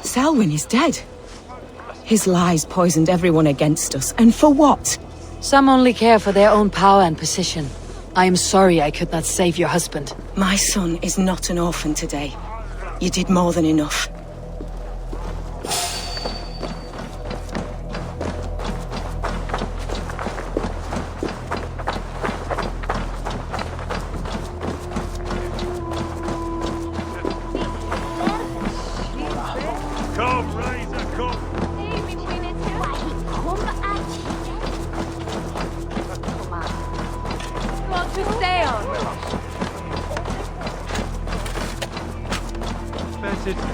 Selwyn is dead. His lies poisoned everyone against us, and for what? Some only care for their own power and position. I am sorry I could not save your husband. My son is not an orphan today. You did more than enough.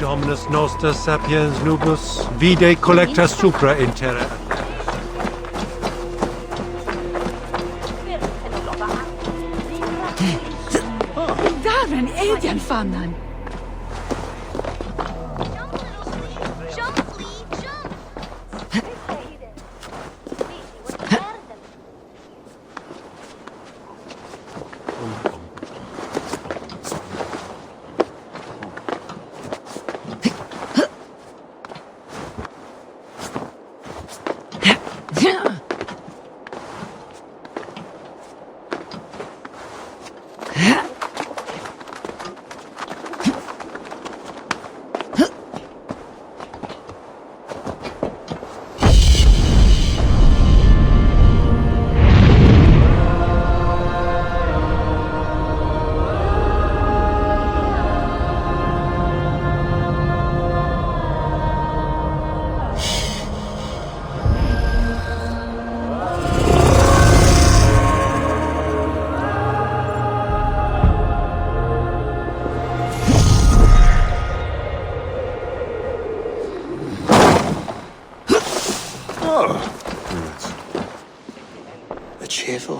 Dominus noster sapiens nubus, vide collecta supra in terra. Daar een edelfangen.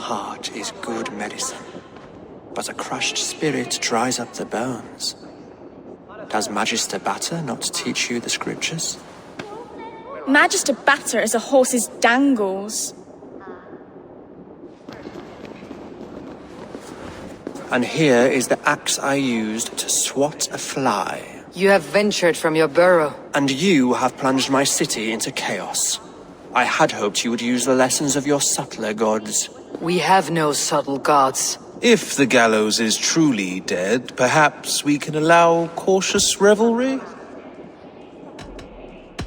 Heart is good medicine, but a crushed spirit dries up the bones. Does Magister Batter not teach you the scriptures? Magister Batter is a horse's dangles. And here is the axe I used to swat a fly. You have ventured from your burrow. And you have plunged my city into chaos. I had hoped you would use the lessons of your subtler gods. We have no subtle gods. If the gallows is truly dead, perhaps we can allow cautious revelry?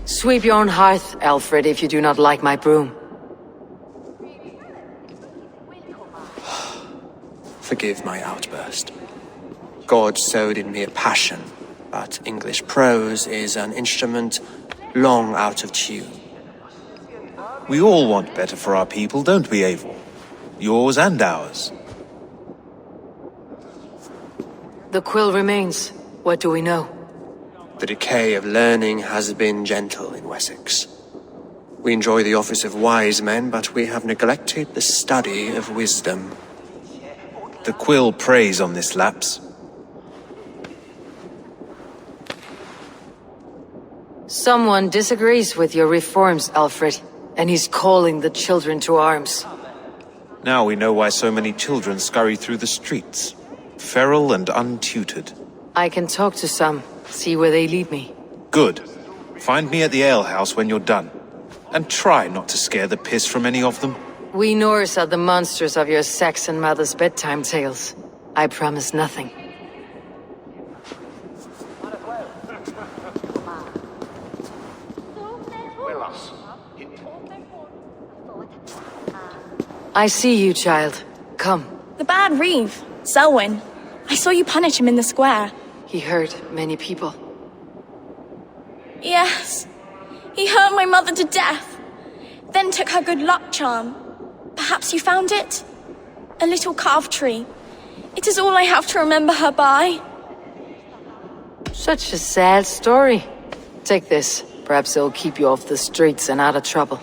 Sweep your own hearth, Aelfred, if you do not like my broom. Forgive my outburst. God sowed in me a passion, but English prose is an instrument long out of tune. We all want better for our people, don't we, Eivor? Yours and ours. The Quill remains. What do we know? The decay of learning has been gentle in Wessex. We enjoy the office of wise men, but we have neglected the study of wisdom. The Quill preys on this lapse. Someone disagrees with your reforms, Aelfred, and he's calling the children to arms. Now we know why so many children scurry through the streets, feral and untutored. I can talk to some, see where they lead me. Good. Find me at the alehouse when you're done. And try not to scare the piss from any of them. We Norse are the monsters of your Saxon mother's bedtime tales. I promise nothing. I see you, child. Come. The bad reeve, Selwyn. I saw you punish him in the square. He hurt many people. Yes. He hurt my mother to death. Then took her good luck charm. Perhaps you found it? A little carved tree. It is all I have to remember her by. Such a sad story. Take this. Perhaps it'll keep you off the streets and out of trouble.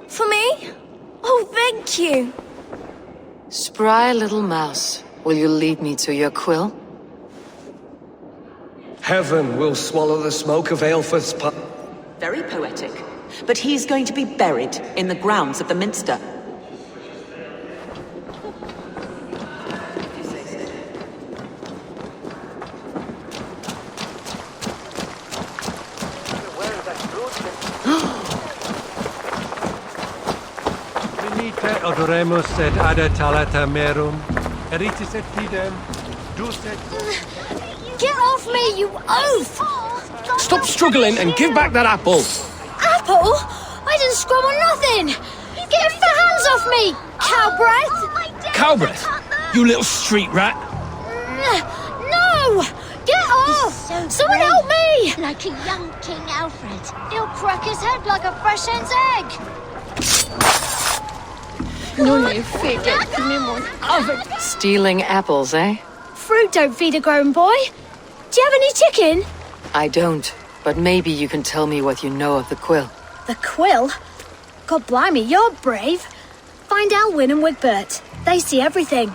For me? Oh, thank you. Spry little mouse. Will you lead me to your quill? Heaven will swallow the smoke of Aelfred's Very poetic. But he's going to be buried in the grounds of the Minster. Te odoremus et ada talata merum, eritis et fidem, dus et... Get off me, you oaf! Stop struggling and give back that apple! Apple? I didn't scrub on nothing! Get your fat hands off me, cow breath! Cow breath? You little street rat! No! Get off! Someone help me! Like a young King Aelfred. He'll crack his head like a fresh hen's egg. Stealing apples, eh? Fruit don't feed a grown boy. Do you have any chicken? I don't, but maybe you can tell me what you know of the Quill. The Quill? God blimey, you're brave. Find Elwyn and Wigbert. They see everything.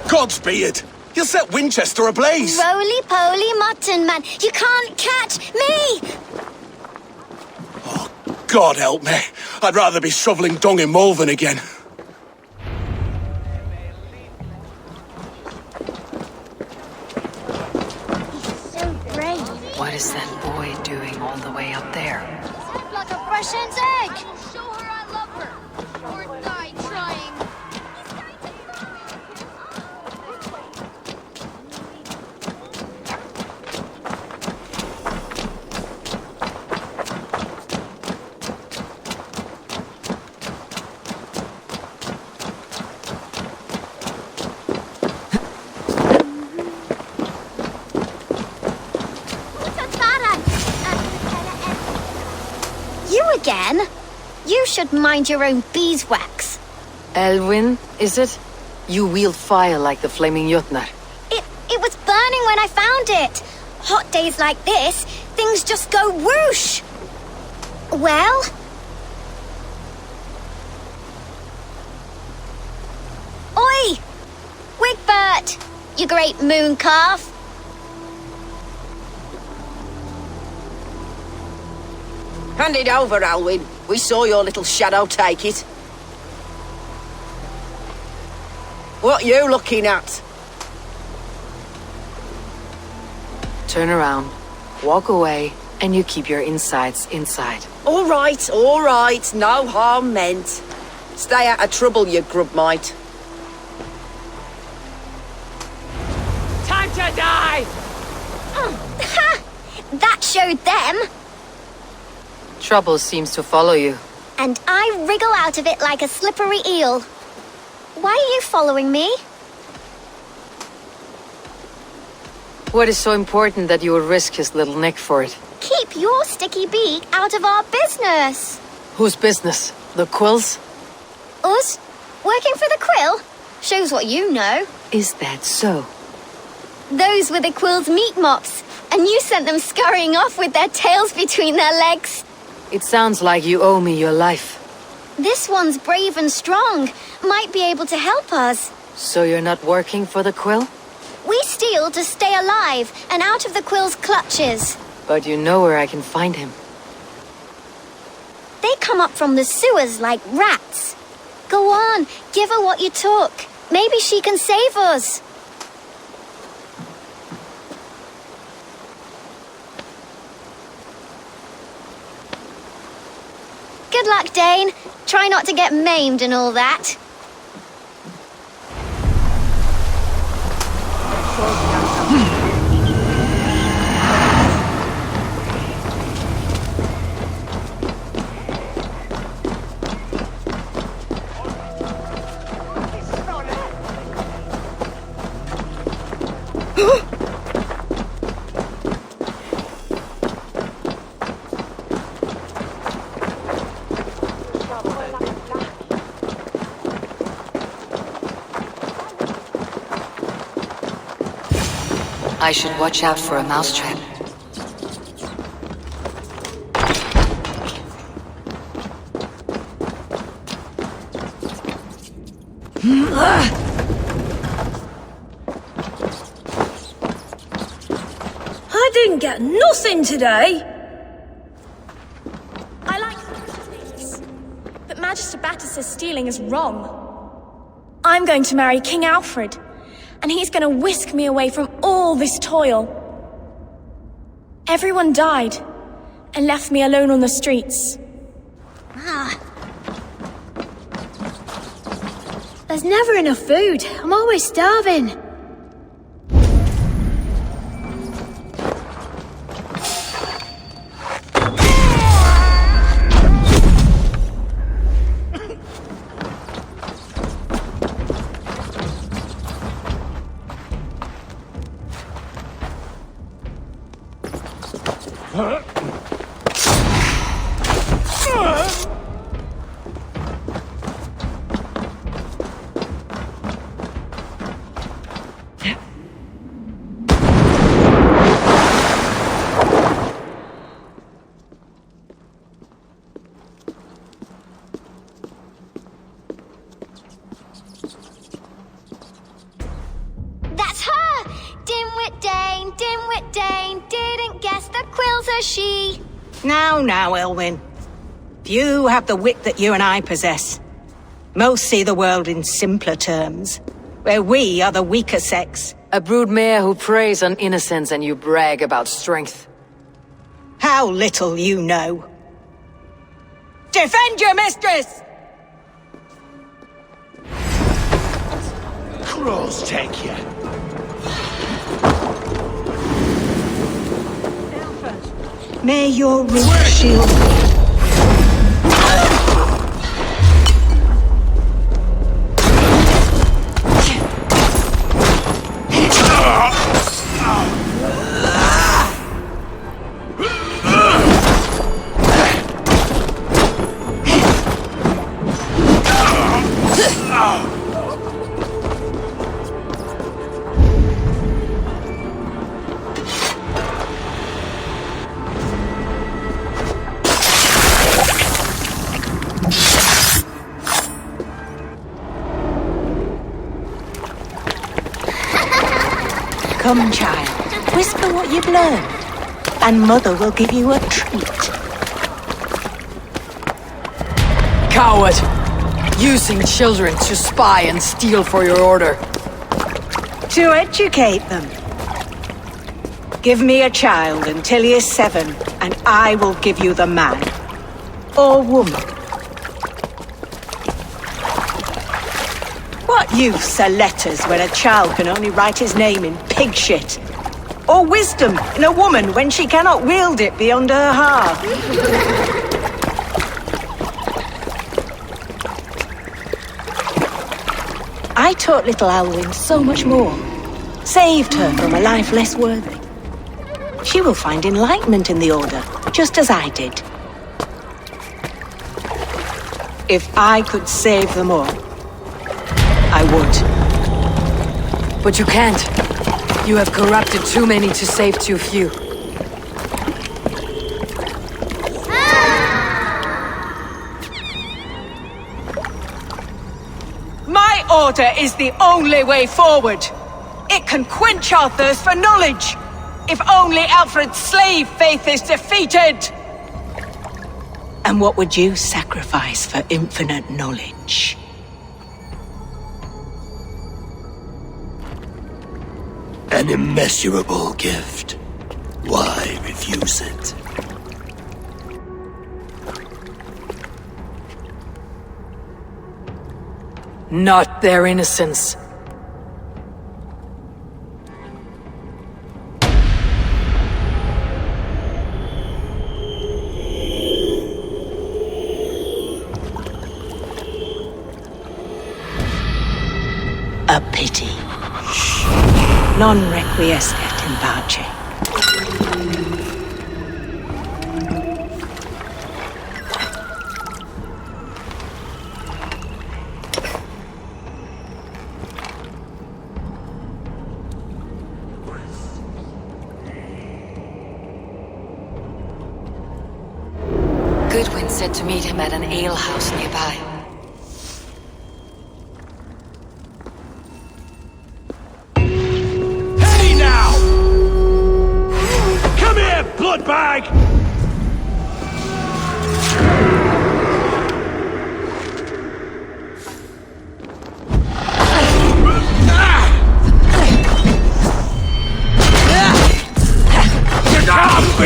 Godspeed! You'll set Winchester ablaze! Roly-poly mutton man, you can't catch me! Oh, God help me. I'd rather be shoveling dung in Malvern again. So brave. What is that boy doing all the way up there? Like a fresh hen's egg. Show her I love her. Or die trying. Again? You should mind your own beeswax. Elwyn, is it? You wield fire like the flaming Jotnar. It was burning when I found it. Hot days like this, things just go whoosh. Well? Oi! Wigbert! You great moon calf. Hand it over, Alwyn. We saw your little shadow take it. What you looking at? Turn around, walk away, and you keep your insides inside. All right, no harm meant. Stay out of trouble, you grub mite. Time to die! Ha! That showed them. Trouble seems to follow you. And I wriggle out of it like a slippery eel. Why are you following me? What is so important that you would risk his little neck for it? Keep your sticky beak out of our business. Whose business? The Quill's? Us? Working for the Quill? Shows what you know. Is that so? Those were the Quill's meat mops, and you sent them scurrying off with their tails between their legs. It sounds like you owe me your life. This one's brave and strong. Might be able to help us. So you're not working for the Quill? We steal to stay alive and out of the Quill's clutches. But you know where I can find him. They come up from the sewers like rats. Go on, give her what you took. Maybe she can save us. Good luck, Dane. Try not to get maimed and all that. I should watch out for a mousetrap. I didn't get nothing today. I like things, but Magister Battus says stealing is wrong. I'm going to marry King Aelfred, and he's gonna whisk me away from all this toil. Everyone died, and left me alone on the streets. There's never enough food. I'm always starving. That's her! Dimwit Dane, didn't guess the Quill's a she. Now, Elwyn. Few have the wit that you and I possess. Most see the world in simpler terms, where we are the weaker sex. A broodmare who preys on innocence and you brag about strength. How little you know. Defend your mistress! Crows take you. May your root shield me. Come, child, whisper what you've learned, and Mother will give you a treat. Coward! Using children to spy and steal for your order. To educate them. Give me a child until he is 7, and I will give you the man. Or woman. What use are letters when a child can only write his name in pig shit? Or wisdom in a woman when she cannot wield it beyond her heart? I taught little Alwyn so much more. Saved her from a life less worthy. She will find enlightenment in the Order, just as I did. If I could save them all, I would. But you can't. You have corrupted too many to save too few. My order is the only way forward. It can quench our thirst for knowledge. If only Aelfred's slave faith is defeated. And what would you sacrifice for infinite knowledge? An immeasurable gift. Why refuse it? Not their innocence. A pity. Non requiescat in pace. Goodwin said to meet him at an alehouse nearby. Hey now! Come here, bloodbag!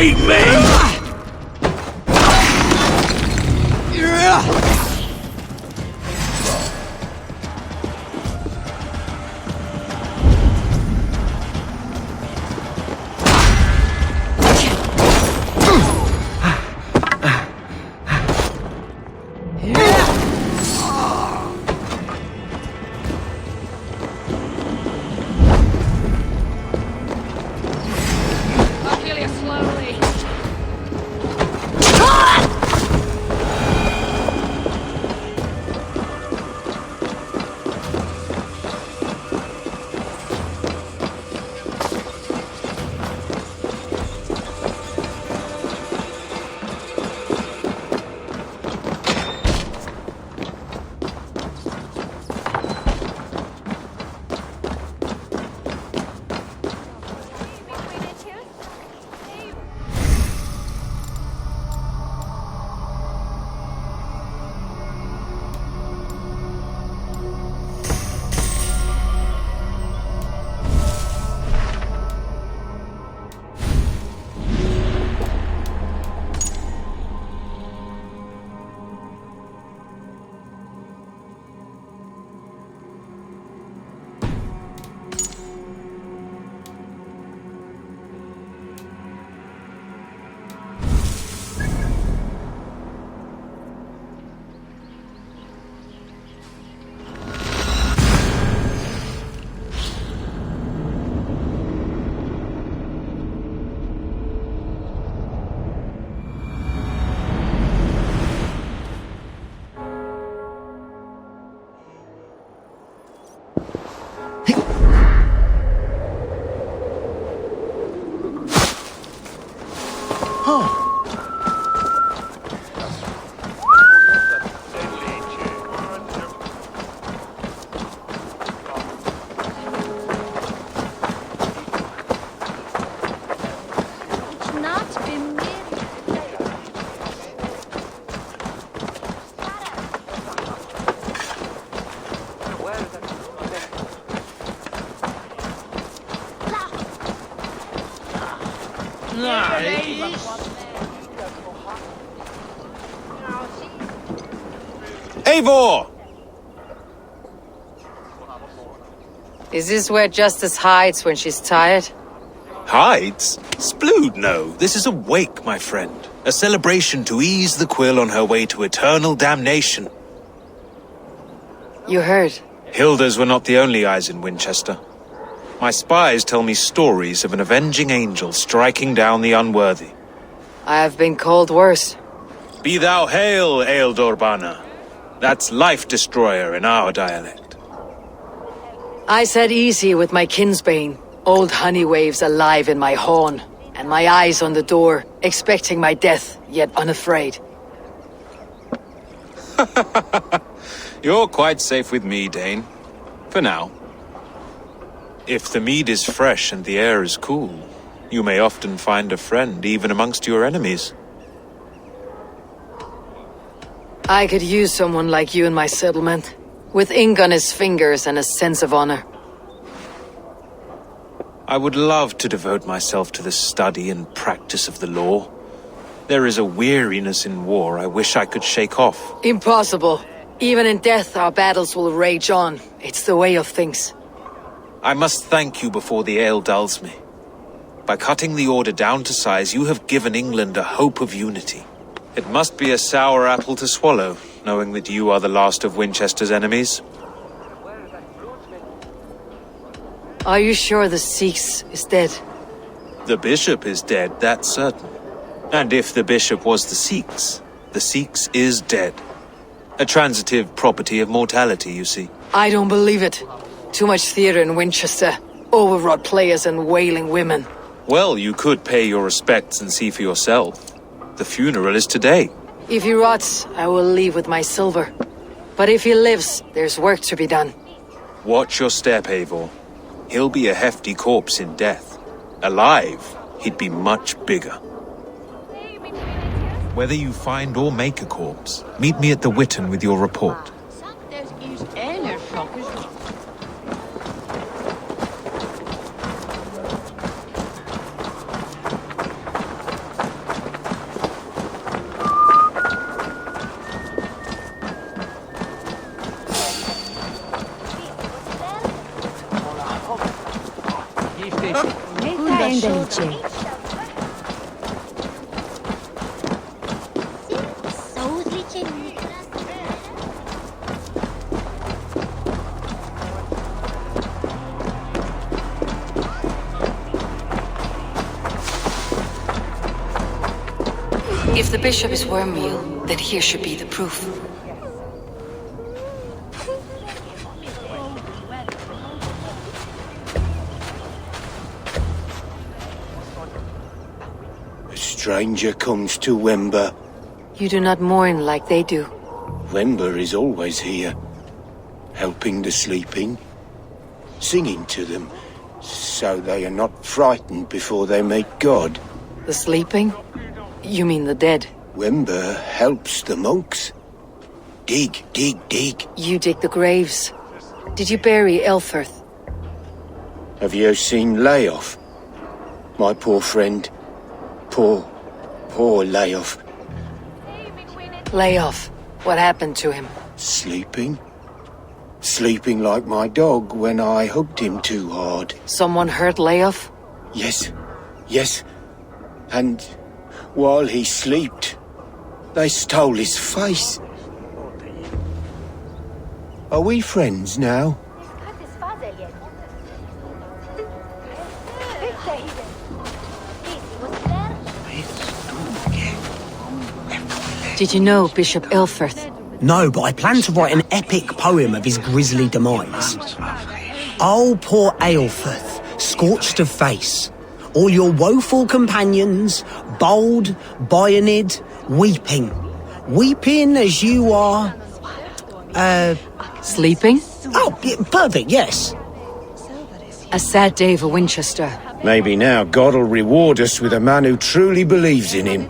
beat me! Eivor! Is this where Justice hides when she's tired? Hides? Splood, no. This is a wake, my friend. A celebration to ease the Quill on her way to eternal damnation. You heard. Hilda's were not the only eyes in Winchester. My spies tell me stories of an avenging angel striking down the unworthy. I have been called worse. Be thou hail, Ealdorbanna. That's Life Destroyer in our dialect. I said easy with my kinsbane. Old honey waves alive in my horn, and my eyes on the door, expecting my death, yet unafraid. You're quite safe with me, Dane. For now. If the mead is fresh and the air is cool, you may often find a friend even amongst your enemies. I could use someone like you in my settlement, with ink on his fingers and a sense of honor. I would love to devote myself to the study and practice of the law. There is a weariness in war I wish I could shake off. Impossible. Even in death, our battles will rage on. It's the way of things. I must thank you before the ale dulls me. By cutting the order down to size, you have given England a hope of unity. It must be a sour apple to swallow, knowing that you are the last of Winchester's enemies. Are you sure the Seax is dead? The bishop is dead, that's certain. And if the bishop was the Seax is dead. A transitive property of mortality, you see. I don't believe it. Too much theater in Winchester. Overwrought players and wailing women. Well, you could pay your respects and see for yourself. The funeral is today. If he rots, I will leave with my silver. But if he lives, there's work to be done. Watch your step, Eivor. He'll be a hefty corpse in death. Alive, he'd be much bigger. Whether you find or make a corpse, meet me at the Witten with your report. Zain Belice. If the bishop is wormmeal, then here should be the proof. A stranger comes to Wember. You do not mourn like they do. Wember is always here, helping the sleeping, singing to them, so they are not frightened before they meet God. The sleeping? You mean the dead? Wember helps the monks. Dig, dig, dig. You dig the graves. Did you bury Aelfred? Have you seen Layoff? My poor friend. Poor Layoff. Layoff. What happened to him? Sleeping? Sleeping like my dog when I hugged him too hard. Someone hurt Layoff? Yes. And while he slept, they stole his face. Are we friends now? Did you know Bishop Aelfred? No, but I plan to write an epic poem of his grisly demise. Oh, poor Aelfred, scorched of face. All your woeful companions, bold, bayoneted, weeping. Weeping as you are... Sleeping? Oh, yeah, perfect, yes. A sad day for Winchester. Maybe now God will reward us with a man who truly believes in him.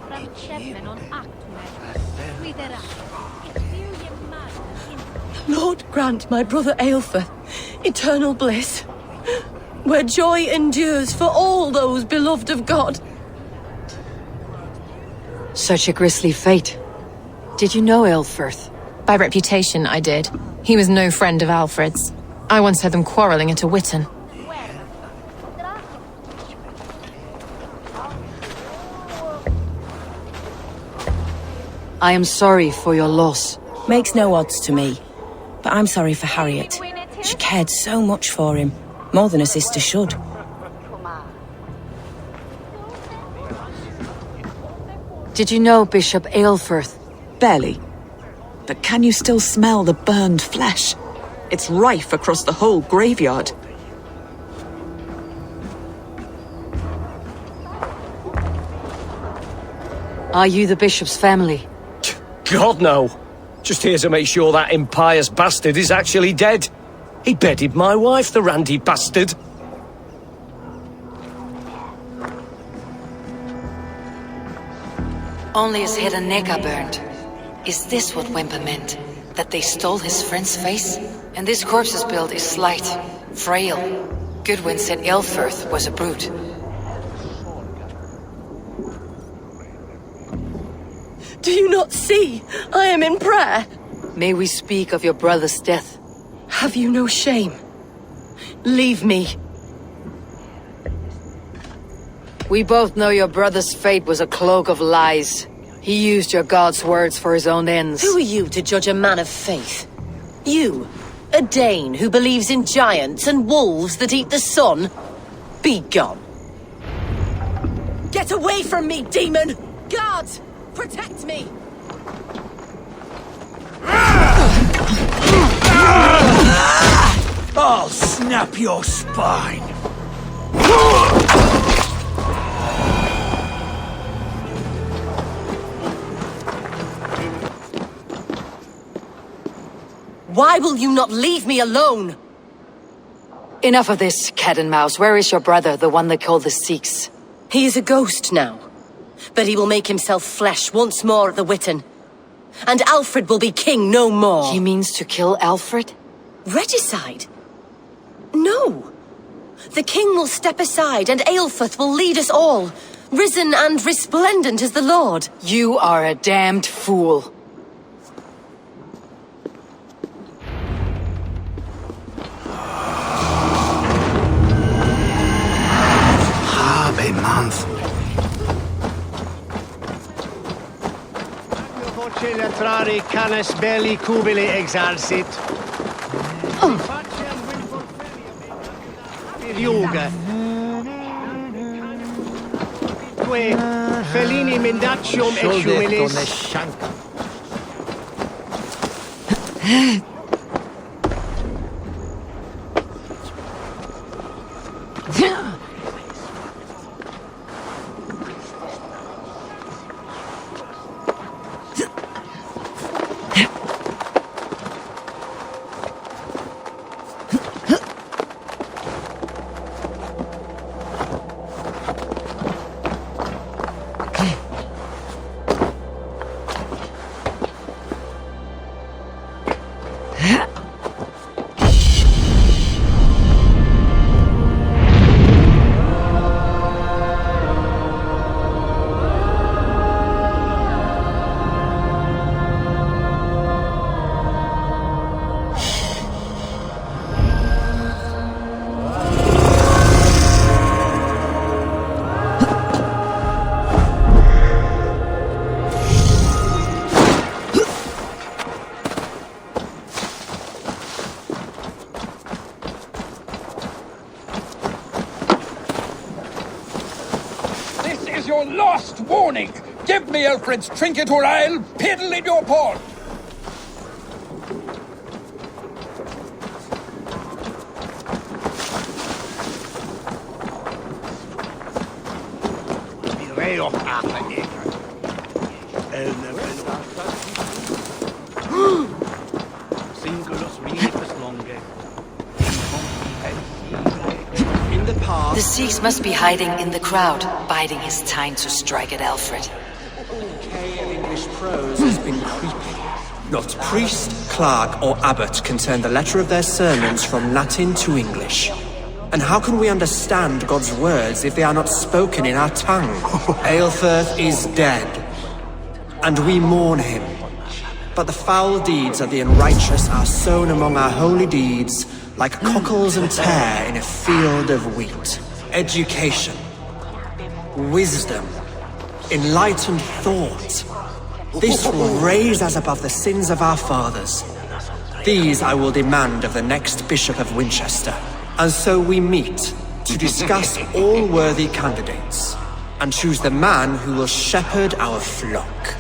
Lord grant my brother Aelfred eternal bliss, where joy endures for all those beloved of God. Such a grisly fate. Did you know Aelfred? By reputation, I did. He was no friend of Alfred's. I once heard them quarrelling at a Witten. I am sorry for your loss. Makes no odds to me. But I'm sorry for Harriet. She cared so much for him. More than a sister should. Did you know Bishop Aelfred? Barely. But can you still smell the burned flesh? It's rife across the whole graveyard. Are you the bishop's family? God, no. Just here to make sure that impious bastard is actually dead. He bedded my wife, the randy bastard. Only his head and neck are burned. Is this what Wember meant? That they stole his friend's face? And this corpse's build is slight, frail. Goodwin said Aelfred was a brute. Do you not see? I am in prayer. May we speak of your brother's death? Have you no shame? Leave me. We both know your brother's fate was a cloak of lies. He used your god's words for his own ends. Who are you to judge a man of faith? You, a Dane who believes in giants and wolves that eat the sun? Be gone. Get away from me, demon! Guards, protect me! I'll snap your spine. Why will you not leave me alone? Enough of this, cat and mouse. Where is your brother, the one they call the Seax? He is a ghost now. But he will make himself flesh once more at the Witten. And Alfred will be king no more. He means to kill Alfred? Regicide? No. The king will step aside and Aelfred will lead us all, risen and resplendent as the Lord. You are a damned fool. latrari canis belli cubili exarsit. Yoga. Que felini mendacium ex humilis. Last warning! Give me Aelfred's trinket or I'll piddle in your port! The Seax must be hiding in the crowd, biding his time to strike at Aelfred. English prose has been creeping. Not priest, clerk, or abbot can turn the letter of their sermons from Latin to English. And how can we understand God's words if they are not spoken in our tongue? Aelfred is dead, and we mourn him. But the foul deeds of the unrighteous are sown among our holy deeds, like cockles and tare in a field of wheat. Education, wisdom, enlightened thought. This will raise us above the sins of our fathers. These I will demand of the next Bishop of Winchester. And so we meet to discuss all worthy candidates and choose the man who will shepherd our flock.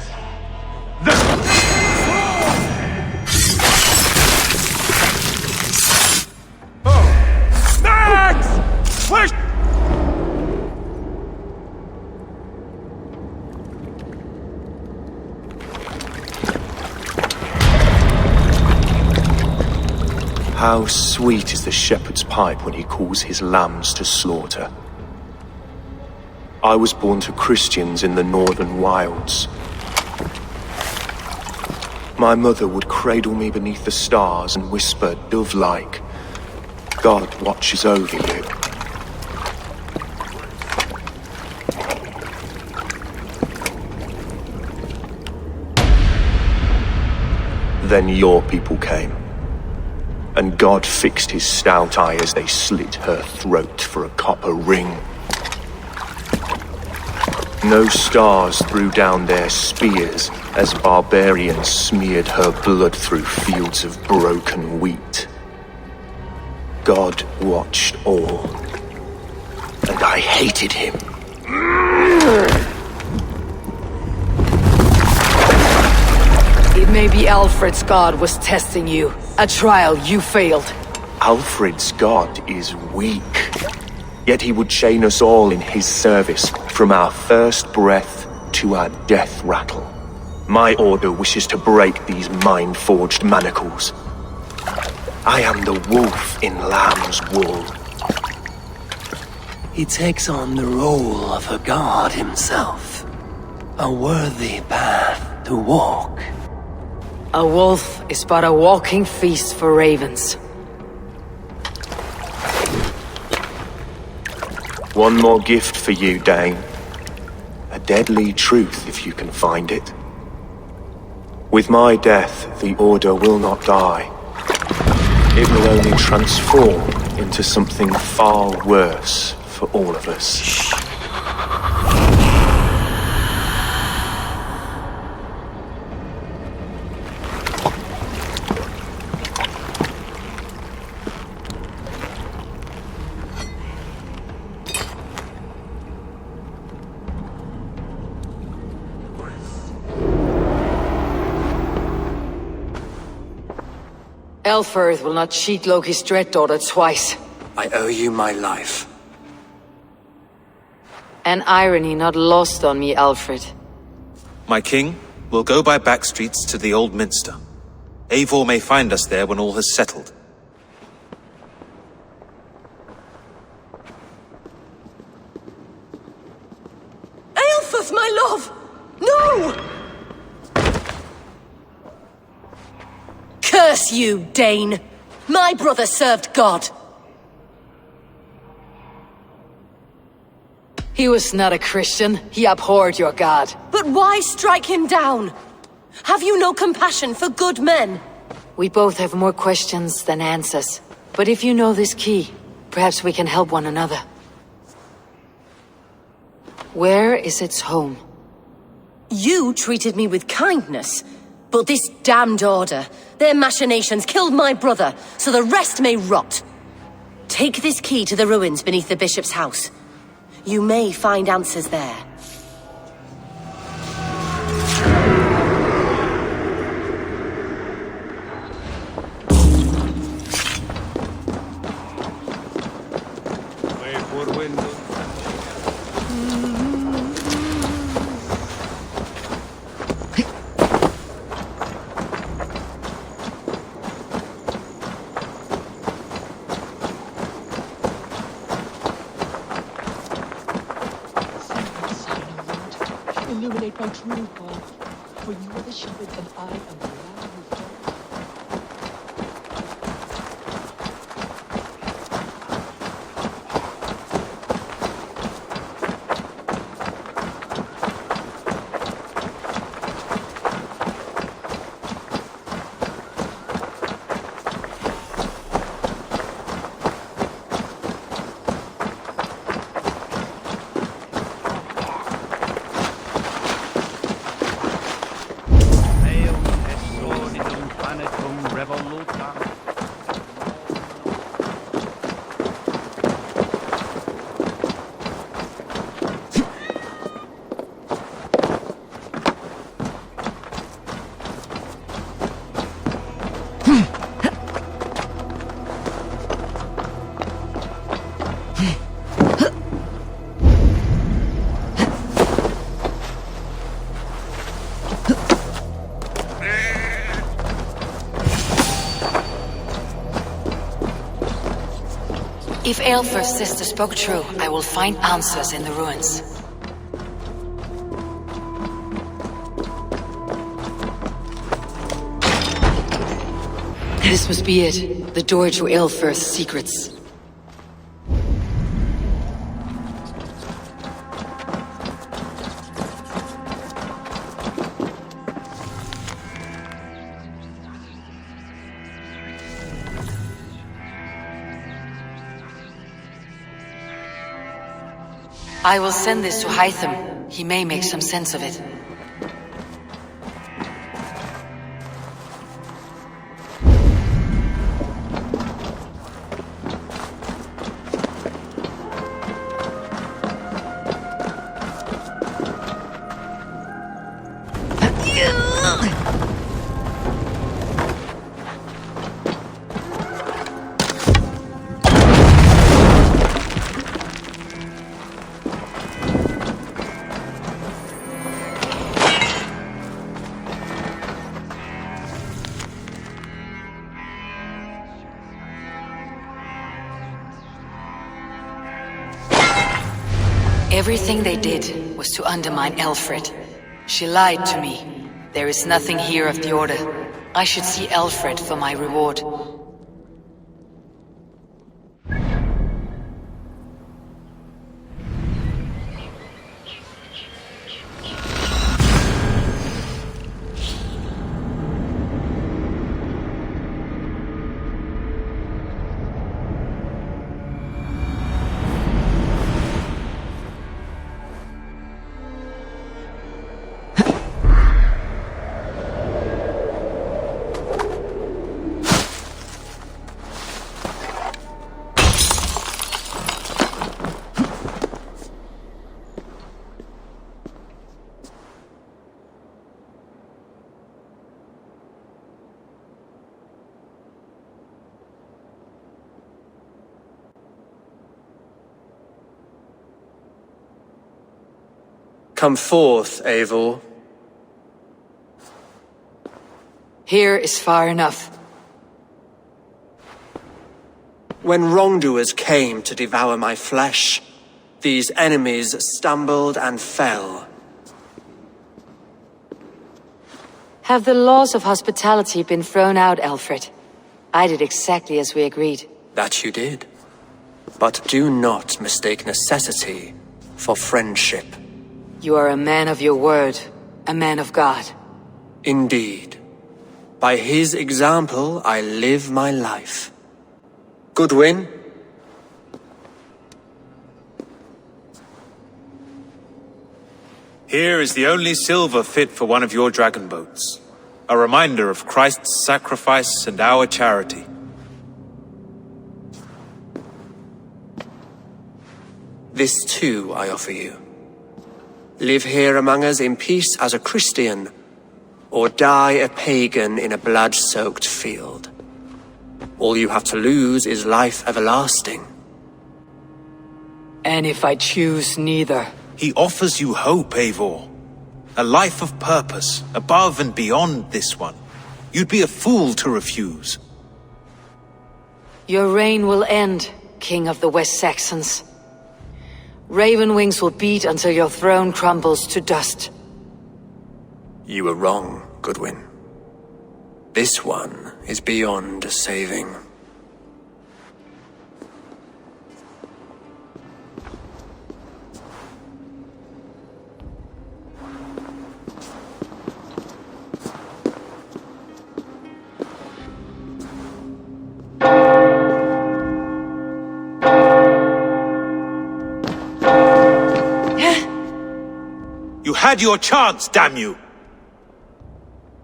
How sweet is the shepherd's pipe when he calls his lambs to slaughter. I was born to Christians in the northern wilds. My mother would cradle me beneath the stars and whisper, dove-like, God watches over you. Then your people came. And God fixed his stout eye as they slit her throat for a copper ring. No stars threw down their spears as barbarians smeared her blood through fields of broken wheat. God watched all, and I hated him. It may be Aelfred's god was testing you. A trial you failed. Aelfred's god is weak. Yet he would chain us all in his service, from our first breath to our death rattle. My order wishes to break these mind-forged manacles. I am the wolf in lamb's wool. He takes on the role of a god himself. A worthy path to walk. A wolf is but a walking feast for ravens. One more gift for you, Dane. A deadly truth, if you can find it. With my death, the Order will not die. It will only transform into something far worse for all of us. Aelfred will not cheat Loki's dread daughter twice. I owe you my life. An irony not lost on me, Alfred. My king, we'll go by back streets to the Old Minster. Eivor may find us there when all has settled. Aelfred, my love! No! Curse you, Dane! My brother served God. He was not a Christian. He abhorred your god. But why strike him down? Have you no compassion for good men? We both have more questions than answers. But if you know this key, perhaps we can help one another. Where is its home? You treated me with kindness, but this damned order, their machinations killed my brother, so the rest may rot. Take this key to the ruins beneath the bishop's house. You may find answers there. Illuminate my true path, for you are the shepherd and I am the lamb who If Aelfred's sister spoke true, I will find answers in the ruins. This must be it. The door to Aelfred's secrets. I will send this to Hytham. He may make some sense of it. Everything they did was to undermine Aelfred. She lied to me. There is nothing here of the Order. I should see Aelfred for my reward. Come forth, Eivor. Here is far enough. When wrongdoers came to devour my flesh, these enemies stumbled and fell. Have the laws of hospitality been thrown out, Aelfred? I did exactly as we agreed. That you did. But do not mistake necessity for friendship. You are a man of your word, a man of God. Indeed. By his example, I live my life. Goodwin? Here is the only silver fit for one of your dragon boats. A reminder of Christ's sacrifice and our charity. This too I offer you. Live here among us in peace as a Christian, or die a pagan in a blood-soaked field. All you have to lose is life everlasting. And if I choose neither? He offers you hope, Eivor. A life of purpose, above and beyond this one. You'd be a fool to refuse. Your reign will end, King of the West Saxons. Raven wings will beat until your throne crumbles to dust. You were wrong, Goodwin. This one is beyond saving. You had your chance, damn you!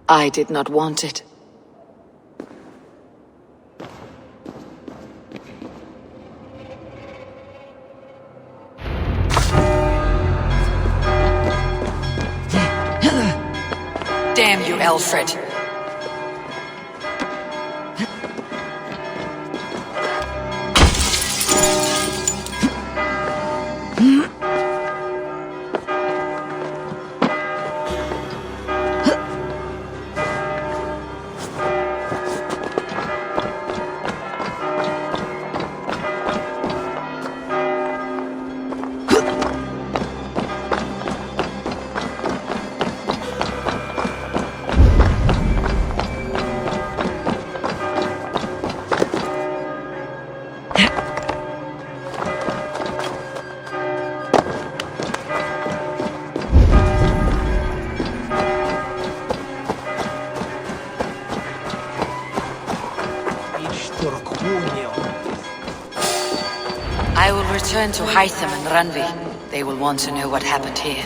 I did not want it. Damn you, Aelfred. I will return to Hytham and Randvi. They will want to know what happened here.